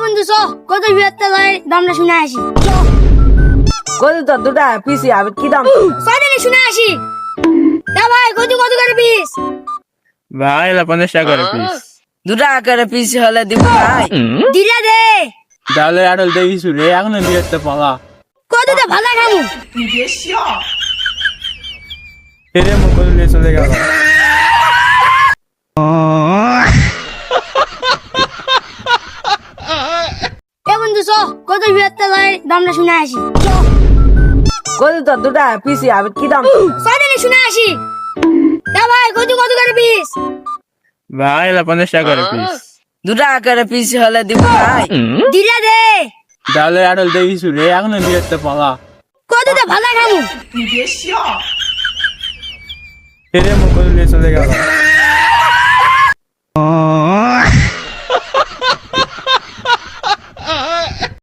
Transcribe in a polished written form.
বন্ধু চ কত বিয়াতে লয় দামটা শুনে আসি। কত তো দুটা পিসি আমি কি দাম? ছয় দিনে শুনে আসি। দা ভাই কত কত করে পিস? ভাই 50 টাকা করে পিস। দুটা করে পিস হলে দিব ভাই। দিলা দে তাহলে আড়ল দেখিস রে এখনো বিয়েতে পালা। কত দে ভালো খামু। এরে মুকুল নিয়ে চলে গেল। বন্ধু চ কত বিয়াতে লয় দামটা শুনে আসি। কত তো দুটা পিসি আমি কি দাম? ছয় দিনে শুনে আসি। দা ভাই কত কত করে পিস? ভাই 50 টাকা করে পিস। দুটা করে পিস হলে দিব ভাই। দিলা দে তাহলে আড়ল দেখিস রে এখনো বিয়েতে পালা। কত দে ভালো খামু। এরে মুকুল নিয়ে চলে গেল।